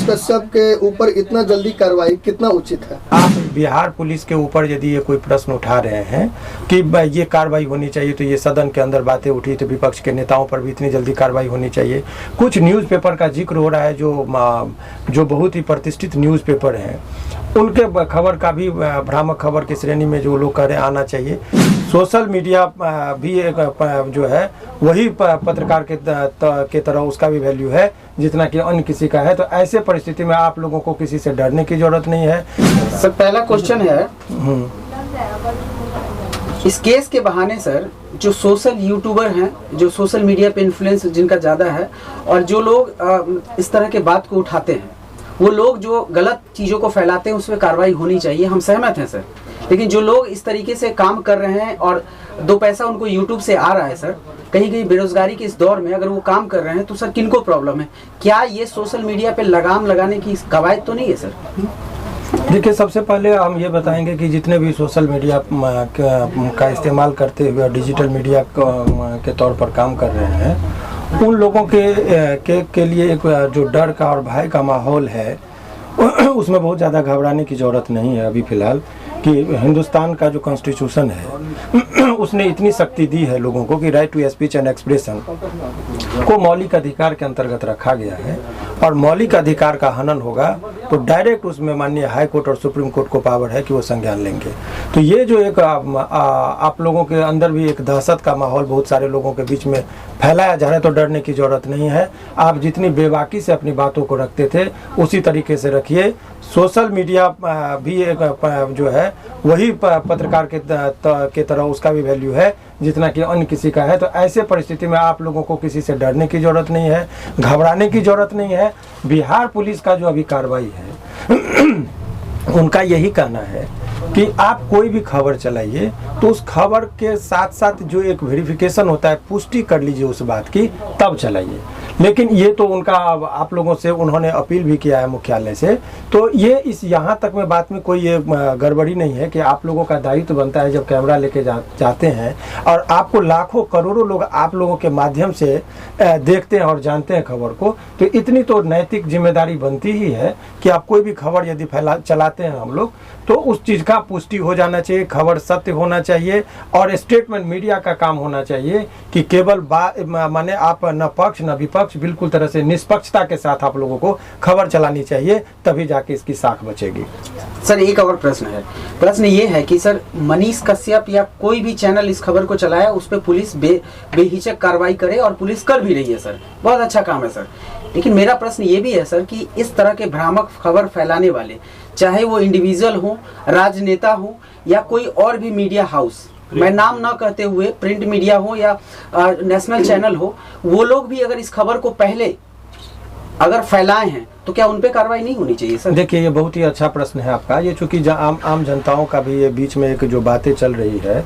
कश्यप के ऊपर इतना जल्दी कार्रवाई कितना उचित है? आप बिहार पुलिस के ऊपर यदि ये कोई प्रश्न उठा रहे हैं कि ये कार्रवाई होनी चाहिए, तो ये सदन के अंदर बातें उठी तो विपक्ष के नेताओं पर भी इतनी जल्दी कार्रवाई होनी चाहिए। कुछ न्यूज़पेपर का जिक्र हो रहा है जो बहुत ही प्रतिष्ठित न्यूज़पेपर हैं, उनके खबर का भी भ्रामक खबर की श्रेणी में जो लोग कह रहे हैं आना चाहिए। सोशल मीडिया भी एक जो है वही पत्रकार के तरह उसका भी वैल्यू है जितना कि अन्य किसी का है। तो ऐसे परिस्थिति में आप लोगों को किसी से डरने की जरूरत नहीं है। सर पहला क्वेश्चन है, इस केस के बहाने सर जो सोशल यूट्यूबर हैं, जो सोशल मीडिया पे इन्फ्लुएंस जिनका ज़्यादा है, और जो लोग इस तरह के बात को उठाते हैं, वो लोग जो गलत चीज़ों को फैलाते हैं, उसमें कार्रवाई होनी चाहिए, हम सहमत हैं सर। लेकिन जो लोग इस तरीके से काम कर रहे हैं और दो पैसा उनको यूट्यूब से आ रहा है सर, कहीं कहीं बेरोजगारी के इस दौर में अगर वो काम कर रहे हैं तो सर किनको प्रॉब्लम है? क्या ये सोशल मीडिया पे लगाम लगाने की कवायद तो नहीं है सर? देखिए, सबसे पहले हम ये बताएंगे कि जितने भी सोशल मीडिया का इस्तेमाल करते हुए डिजिटल मीडिया के तौर पर काम कर रहे हैं, उन लोगों के लिए एक जो डर का और भय का माहौल है उसमें बहुत ज़्यादा घबराने की ज़रूरत नहीं है अभी फ़िलहाल। कि हिंदुस्तान का जो कॉन्स्टिट्यूशन है उसने इतनी शक्ति दी है लोगों को कि right to speech and expression को मौलिक अधिकार के अंतर्गत रखा गया है, और मौलिक अधिकार का हनन होगा तो डायरेक्ट उसमें माननीय हाई कोर्ट और सुप्रीम कोर्ट को पावर है कि वो संज्ञान लेंगे। तो ये जो एक आप लोगों के अंदर भी एक दहशत का माहौल बहुत सारे लोगों के बीच में फैलाया जा रहा है, तो डरने की जरूरत नहीं है। आप जितनी बेबाकी से अपनी बातों को रखते थे उसी तरीके से रखिए। सोशल मीडिया भी एक जो है वही पत्रकार के तरह उसका भी वैल्यू है जितना कि अन्य किसी का है। तो ऐसे परिस्थिति में आप लोगों को किसी से डरने की जरूरत नहीं है, घबराने की जरूरत नहीं है। बिहार पुलिस का जो अभी कार्रवाई है उनका यही कहना है कि आप कोई भी खबर चलाइए तो उस खबर के साथ साथ जो एक वेरिफिकेशन होता है, पुष्टि कर लीजिए उस बात की, तब चलाइए। लेकिन ये तो उनका आप लोगों से उन्होंने अपील भी किया है मुख्यालय से, तो ये इस यहाँ तक में बात में कोई ये गड़बड़ी नहीं है कि आप लोगों का दायित्व बनता है जब कैमरा लेके जाते हैं और आपको लाखों करोड़ों लोग आप लोगों के माध्यम से देखते हैं और जानते हैं खबर को, तो इतनी तो नैतिक जिम्मेदारी बनती ही है कि आप कोई भी खबर यदि चलाते हैं हम लोग तो उस चीज़ का पुष्टि हो जाना चाहिए, खबर सत्य होना चाहिए और स्टेटमेंट मीडिया का काम होना चाहिए कि केवल माने आप न पक्ष न विपक्ष, बिल्कुल तरह से निष्पक्षता के साथ आप लोगों को खबर चलानी चाहिए, तभी जाके इसकी साख बचेगी। सर एक और प्रश्न है, प्रश्न ये है कि सर मनीष कश्यप या कोई भी चैनल इस खबर को चलाया उस पर पुलिस बेहिचक कार्रवाई करे, और पुलिस कर भी रही है सर, बहुत अच्छा काम है सर। लेकिन मेरा प्रश्न ये भी है सर कि इस तरह के भ्रामक खबर फैलाने वाले, चाहे वो इंडिविजुअल हो, राजनेता हो या कोई और भी मीडिया हाउस, मैं नाम ना कहते हुए प्रिंट मीडिया हो या नेशनल चैनल हो, वो लोग भी अगर इस खबर को पहले अगर फैलाए हैं तो क्या उन पे कार्रवाई नहीं होनी चाहिए सर? देखिए, ये बहुत ही अच्छा प्रश्न है आपका। ये चूंकि आम जनताओं का भी ये बीच में एक जो बातें चल रही है,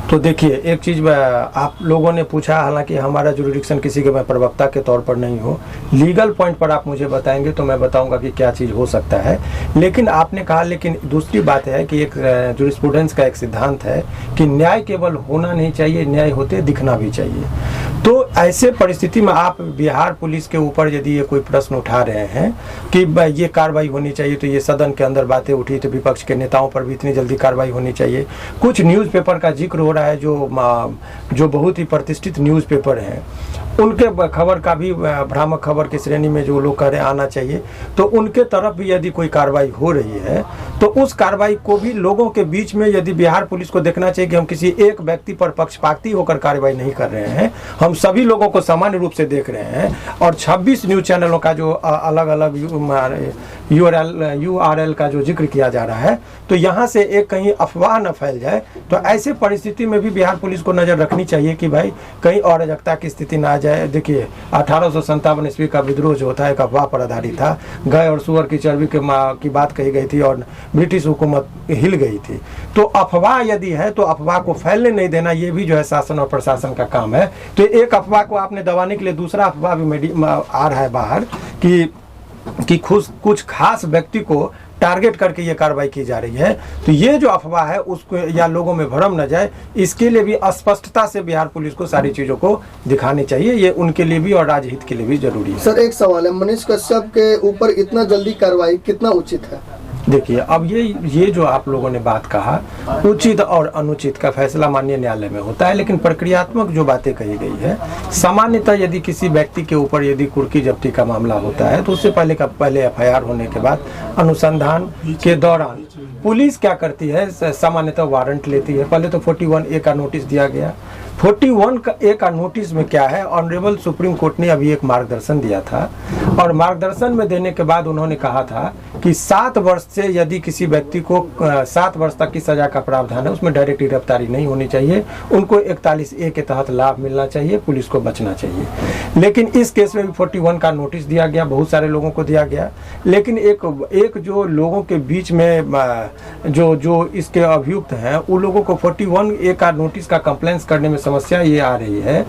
तो देखिए एक चीज़ आप लोगों ने पूछा, हालांकि हमारा जुरिडिक्शन किसी के मैं प्रवक्ता के तौर पर नहीं हो, लीगल पॉइंट पर आप मुझे बताएंगे तो मैं बताऊंगा कि क्या चीज़ हो सकता है। लेकिन आपने कहा, लेकिन दूसरी बात है कि एक जुरिस्प्रूडेंस का एक सिद्धांत है कि न्याय केवल होना नहीं चाहिए, न्याय होते दिखना भी चाहिए। तो ऐसे परिस्थिति में आप बिहार पुलिस के ऊपर यदि ये कोई प्रश्न उठा रहे हैं कि ये कार्रवाई होनी चाहिए, तो ये सदन के अंदर बातें उठी तो विपक्ष के नेताओं पर भी इतनी जल्दी कार्रवाई होनी चाहिए। कुछ न्यूज़पेपर का जिक्र हो रहा है जो बहुत ही प्रतिष्ठित न्यूज़पेपर हैं, उनके खबर का भी भ्रामक खबर की श्रेणी में जो लोग कह रहे हैं आना चाहिए। तो उनके तरफ भी यदि कोई कार्रवाई हो रही है तो उस कार्रवाई को भी लोगों के बीच में यदि बिहार पुलिस को देखना चाहिए कि हम किसी एक व्यक्ति पर पक्षपाती होकर कार्रवाई नहीं कर रहे हैं, हम सभी लोगों को सामान्य रूप से देख रहे हैं। और 26 न्यूज़ चैनलों का जो अलग अलग URL का जो जिक्र किया जा रहा है, तो यहाँ से एक कहीं अफवाह न फैल जाए। तो ऐसे परिस्थिति में भी बिहार पुलिस को नज़र रखनी चाहिए कि भाई कहीं अराजकता की स्थिति ना आ जाए। देखिए 1857 ईस्वी का विद्रोह जो होता है एक अफवाह पर आधारित था, गाय और सुअर की चर्बी की बात कही गई थी और ब्रिटिश हुकूमत हिल गई थी। तो अफवाह यदि है तो अफवाह को फैलने नहीं देना, ये भी जो है शासन और प्रशासन का काम है। तो एक अफवाह को आपने दबाने के लिए दूसरा अफवाह भी आ रहा है बाहर कि कुछ खास व्यक्ति को टारगेट करके ये कार्रवाई की जा रही है। तो ये जो अफवाह है उसको या लोगों में भ्रम न जाए, इसके लिए भी स्पष्टता से बिहार पुलिस को सारी चीज़ों को दिखानी चाहिए। ये उनके लिए भी और राजहित के लिए भी जरूरी है। सर एक सवाल है, मनीष कश्यप के ऊपर इतना जल्दी कार्रवाई कितना उचित है? देखिए, अब ये जो आप लोगों ने बात कहा, उचित और अनुचित का फैसला माननीय न्यायालय में होता है, लेकिन प्रक्रियात्मक जो बातें कही गई है, सामान्यतः यदि किसी व्यक्ति के ऊपर यदि कुर्की जब्ती का मामला होता है तो उससे पहले FIR होने के बाद अनुसंधान के दौरान पुलिस क्या करती है, सामान्यतः वारंट लेती है। पहले तो 41A का नोटिस दिया गया। 41A का नोटिस में क्या है, ऑनरेबल सुप्रीम कोर्ट ने अभी एक मार्गदर्शन दिया था, और मार्गदर्शन में देने के बाद उन्होंने कहा था कि 7 वर्ष से यदि किसी व्यक्ति को 7 वर्ष तक की सजा का प्रावधान है, उसमें डायरेक्ट गिरफ्तारी नहीं होनी चाहिए, उनको 41A के तहत लाभ मिलना चाहिए, पुलिस को बचना चाहिए। लेकिन इस केस में भी 41 का नोटिस दिया गया, बहुत सारे लोगों को दिया गया, लेकिन एक जो लोगों के बीच में जो इसके अभियुक्त हैं, उन लोगों को 41A का नोटिस का कंप्लेंस करने में समस्या ये आ रही है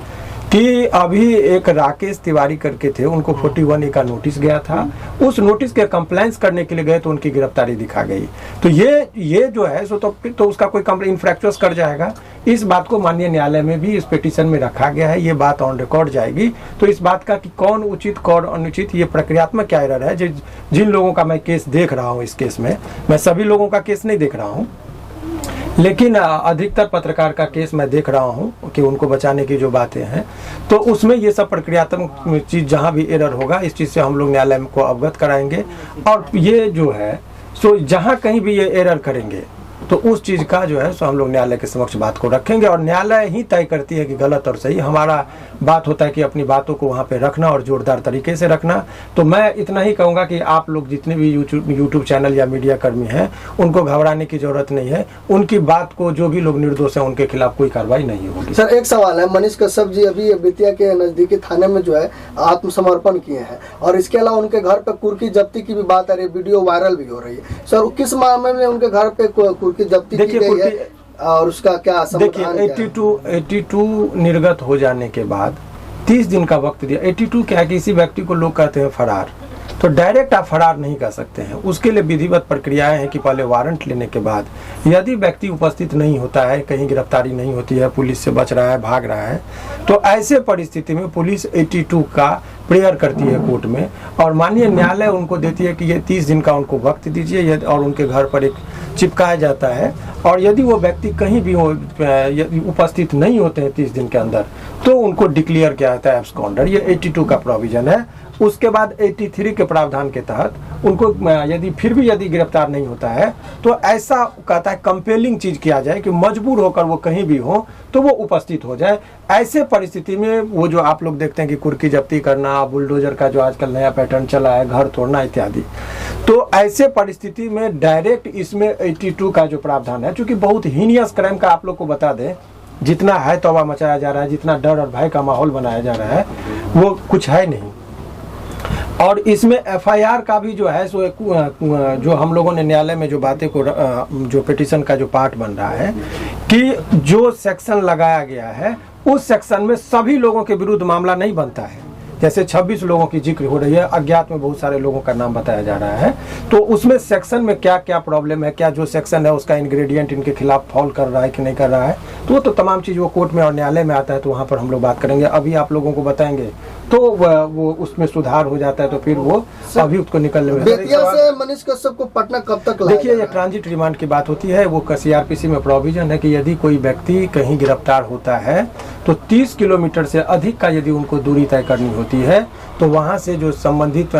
कि अभी एक राकेश तिवारी करके थे, उनको 41A का नोटिस गया था, उस नोटिस के कंप्लेंस करने के लिए गए तो उनकी गिरफ्तारी दिखा गई। तो ये जो है सो तो उसका कोई कंप्लेंट इन्फ्रैक्चर्स कर जाएगा। इस बात को माननीय न्यायालय में भी इस पिटीशन में रखा गया है, ये बात ऑन रिकॉर्ड जाएगी। तो इस बात का कि कौन उचित कौन अनुचित, ये प्रक्रियात्मक क्या एरर है। जिन लोगों का मैं केस देख रहा हूँ, इस केस में मैं सभी लोगों का केस नहीं देख रहा हूँ, लेकिन अधिकतर पत्रकार का केस मैं देख रहा हूं कि उनको बचाने की जो बातें हैं, तो उसमें ये सब प्रक्रियात्मक चीज़ जहां भी एरर होगा, इस चीज़ से हम लोग न्यायालय को अवगत कराएंगे। और ये जो है सो जहां कहीं भी ये एरर करेंगे तो उस चीज़ का जो है सो हम लोग न्यायालय के समक्ष बात को रखेंगे, और न्यायालय ही तय करती है कि गलत और सही। हमारा बात होता है कि अपनी बातों को वहाँ पे रखना और जोरदार तरीके से रखना। तो मैं इतना ही कहूँगा कि आप लोग जितने भी यूट्यूब चैनल या मीडिया कर्मी हैं, उनको घबराने की जरूरत नहीं है। उनकी बात को, जो भी लोग निर्दोष हैं उनके खिलाफ कोई कार्रवाई नहीं होगी। सर एक सवाल है, मनीष कश्यप जी अभी बेतिया के नजदीकी थाने में जो है आत्मसमर्पण किए हैं, और इसके अलावा उनके घर पे कुर्की जब्ती की भी बात आ रही है, वीडियो वायरल भी हो रही है। सर किस मामले में उनके घर पे कुर्की जब्ती की गई है और उसका क्या समाधान? देखिए, 82 निर्गत हो जाने के बाद 30 दिन का वक्त दिया। 82 क्या है, किसी व्यक्ति को लोग कहते हैं फरार, तो डायरेक्ट आप फरार नहीं कर सकते हैं। उसके लिए विधिवत प्रक्रियाएं हैं कि पहले वारंट लेने के बाद यदि व्यक्ति उपस्थित नहीं होता है, कहीं गिरफ्तारी नहीं होती है, पुलिस से बच रहा है, भाग रहा है, तो ऐसे परिस्थिति में पुलिस 82 का प्रेयर करती है कोर्ट में, और माननीय न्यायालय उनको देती है कि ये 30 दिन का उनको वक्त दीजिए, और उनके घर पर एक चिपकाया जाता है। और यदि वो व्यक्ति कहीं भी उपस्थित नहीं होते हैं 30 दिन के अंदर, तो उनको डिक्लेयर किया जाता है एब्सकॉन्डर। ये 82 का प्रोविजन है। उसके बाद 83 के प्रावधान के तहत उनको यदि गिरफ्तार नहीं होता है, तो ऐसा कहता है कंपेलिंग चीज किया जाए कि मजबूर होकर वो कहीं भी हो तो वो उपस्थित हो जाए। ऐसे परिस्थिति में वो जो आप लोग देखते हैं कि कुर्की जब्ती करना, बुलडोजर का जो आजकल नया पैटर्न चला है, घर तोड़ना इत्यादि, तो ऐसे परिस्थिति में डायरेक्ट इसमें 82 का जो प्रावधान है, चूंकि बहुत हीनियस क्राइम का आप लोग को बता दें, जितना है तौबा मचाया जा रहा है, जितना डर और भय का माहौल बनाया जा रहा है, वो कुछ है नहीं। और इसमें FIR का भी जो है सो जो हम लोगों ने न्यायालय में जो बातें को जो पिटीशन का जो पार्ट बन रहा है कि जो सेक्शन लगाया गया है, उस सेक्शन में सभी लोगों के विरुद्ध मामला नहीं बनता है। जैसे 26 लोगों की जिक्र हो रही है, अज्ञात में बहुत सारे लोगों का नाम बताया जा रहा है, तो उसमें सेक्शन में क्या क्या प्रॉब्लम है, क्या जो सेक्शन है उसका इंग्रेडिएंट इनके खिलाफ फॉल कर रहा है कि नहीं कर रहा है, तो तमाम चीज़ वो कोर्ट में और न्यायालय में आता है, तो वहाँ पर हम लोग बात करेंगे। अभी आप लोगों को बताएंगे तो वो उसमें सुधार हो जाता है, तो फिर वो अभियुक्त को निकलने में। बेतिया से मनीष कश्यप को पटना कब तक लाया? देखिए, ये ट्रांजिट रिमांड की बात होती है। वो CRPC में प्रोविजन है कि यदि कोई व्यक्ति कहीं गिरफ्तार होता है तो 30 किलोमीटर से अधिक का यदि उनको दूरी तय करनी होती है, तो वहाँ से जो संबंधित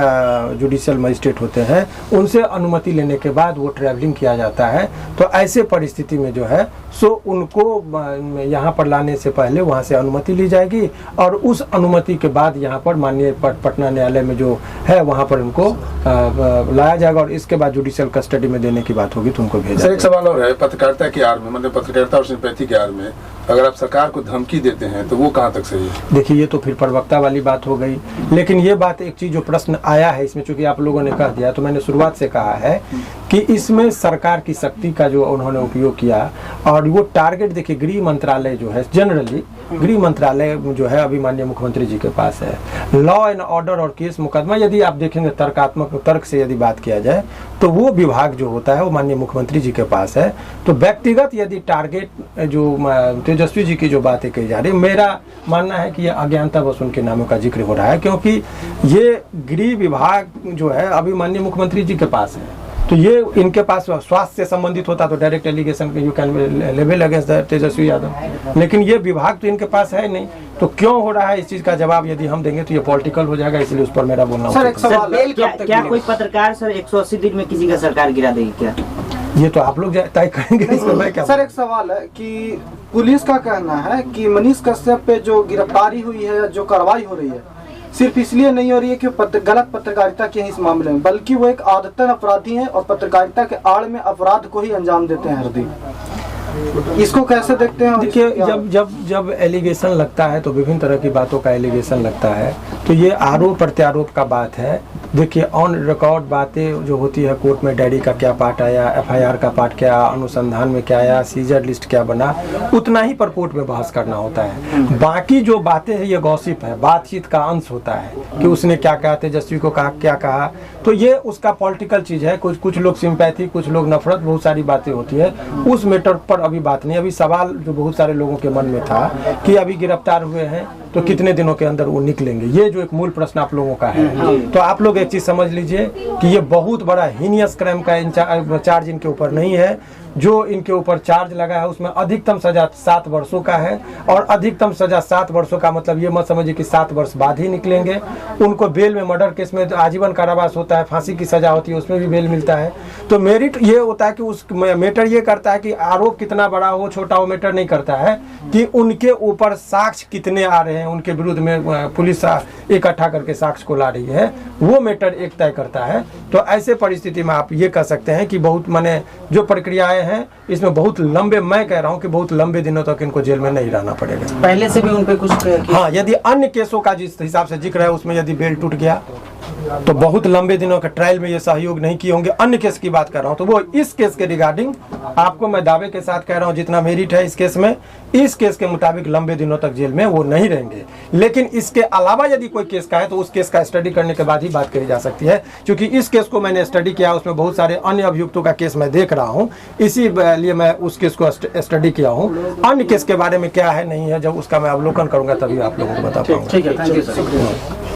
जुडिशियल मजिस्ट्रेट होते हैं उनसे अनुमति लेने के बाद वो ट्रैवलिंग किया जाता है। तो ऐसे परिस्थिति में जो है सो उनको यहाँ पर लाने से पहले वहाँ से अनुमति ली जाएगी, और उस अनुमति के बाद यहाँ पर माननीय पटना न्यायालय में जो है वहाँ पर उनको लाया जाएगा, और इसके बाद जुडिशियल कस्टडी में देने की बात होगी तो उनको भेजा जाएगा। एक सवाल और है, पत्रकारिता की आड़ में, मतलब पत्रकारिता और सिंपैथी की आड़ में अगर आप सरकार को धमकी देते हैं तो वो कहाँ तक सही है? देखिए, ये तो फिर प्रवक्ता वाली बात हो गई, लेकिन ये बात एक चीज जो प्रश्न आया है इसमें, चूंकि आप लोगों ने कह दिया तो मैंने शुरुआत से कहा है कि इसमें सरकार की शक्ति का जो उन्होंने उपयोग किया, और वो टारगेट देखिए गृह मंत्रालय जो है, जनरली गृह मंत्रालय जो है अभी माननीय मुख्यमंत्री जी के पास है। लॉ एंड ऑर्डर और केस मुकदमा यदि आप देखेंगे तर्कात्मक तर्क से यदि बात किया जाए तो वो विभाग जो होता है वो माननीय मुख्यमंत्री जी के पास है। तो व्यक्तिगत यदि टारगेट जो तेजस्वी जी की जो बातें कही जा रही है, मेरा मानना है कि ये अज्ञानता बस उनके नामों का जिक्र हो रहा है, क्योंकि ये गृह विभाग जो है अभी माननीय मुख्यमंत्री जी के पास है। तो ये इनके पास स्वास्थ्य से संबंधित होता तो direct allegation you can level against Tejashwi Yadav, लेकिन ये विभाग तो इनके पास है नहीं। तो क्यों हो रहा है इस चीज का जवाब यदि हम देंगे तो ये पॉलिटिकल हो जाएगा, इसलिए उस पर मेरा बोलना सर, एक सवाल है, क्या कोई पत्रकार सर 180 दिन में किसी का सरकार गिरा देगी क्या? ये तो आप लोग तय करेंगे, इसमें मैं क्या। सर, एक सवाल है कि पुलिस का कहना है कि मनीष कश्यप पे जो गिरफ्तारी हुई है, जो कार्रवाई हो रही है, सिर्फ इसलिए नहीं हो रही है कि गलत पत्रकारिता की है इस मामले में, बल्कि वो एक आदतन अपराधी हैं और पत्रकारिता के आड़ में अपराध को ही अंजाम देते हैं हर दिन। इसको कैसे देखते हैं? देखिए, जब एलिगेशन लगता है तो विभिन्न तरह की बातों का एलिगेशन लगता है, तो ये आरोप प्रत्यारोप का बात है। देखिए, ऑन रिकॉर्ड बातें जो होती है कोर्ट में, डायरी का क्या पार्ट आया, एफआईआर का पार्ट क्या, अनुसंधान में क्या आया, सीजर लिस्ट क्या बना, उतना ही पर कोर्ट में बहस करना होता है। बाकी जो बातें हैं ये गॉसिप है, बातचीत का अंश होता है कि उसने क्या कहा, तेजस्वी को कहा क्या कहा, तो ये उसका पॉलिटिकल चीज है। कुछ लोग सिंपैथी, कुछ लोग नफरत, बहुत सारी बातें होती है। उस मैटर पर अभी बात नहीं। अभी सवाल जो बहुत सारे लोगों के मन में था कि अभी गिरफ्तार हुए हैं तो कितने दिनों के अंदर वो निकलेंगे, ये जो एक मूल प्रश्न आप लोगों का है। तो आप लोग एक चीज समझ लीजिए कि ये बहुत बड़ा हीनियस क्राइम का चार्ज इनके ऊपर नहीं है। जो इनके ऊपर चार्ज लगा है उसमें अधिकतम सजा 7 वर्षों का है, और अधिकतम सजा 7 वर्षों का मतलब ये मत समझिए कि 7 वर्ष बाद ही निकलेंगे। उनको बेल में, मर्डर केस में आजीवन कारावास होता है, फांसी की सजा होती है, उसमें भी बेल मिलता है। तो मेरिट ये होता है कि उस मैटर ये करता है कि आरोप कितना बड़ा हो छोटा हो, मैटर नहीं करता है कि उनके ऊपर साक्ष्य कितने आ रहे हैं, उनके विरुद्ध में पुलिस इकट्ठा करके साक्ष्य को ला रही है, वो मैटर एक तय करता है। तो ऐसे परिस्थिति में आप ये कह सकते हैं कि बहुत माने जो प्रक्रियाएं हैं इसमें बहुत लंबे, मैं कह रहा हूं कि बहुत लंबे दिनों तक इनको जेल में नहीं रहना पड़ेगा। पहले से भी उन पे कुछ हाँ, यदि अन्य केसों का जिस हिसाब से जिक्र है उसमें यदि बेल टूट गया तो बहुत लंबे दिनों के ट्रायल में ये सहयोग नहीं किए होंगे। अन्य केस की बात कर रहा हूं, तो वो इस केस के रिगार्डिंग आपको मैं दावे के साथ कह रहा हूं, जितना मेरिट है इस केस में, इस केस के मुताबिक लंबे दिनों तक जेल में वो नहीं रहेंगे। लेकिन इसके अलावा यदि कोई केस का है तो उस केस का स्टडी करने के बाद ही बात करी जा सकती है, क्योंकि इस केस को मैंने स्टडी किया, उसमें बहुत सारे अन्य अभियुक्तों का केस मैं देख रहा हूं, इसीलिए मैं उस केस को स्टडी किया हूं। अन्य केस के बारे में क्या है नहीं है, जब उसका मैं अवलोकन करूंगा तभी आप लोगों को बता पाऊंगा। ठीक है, थैंक यू सर।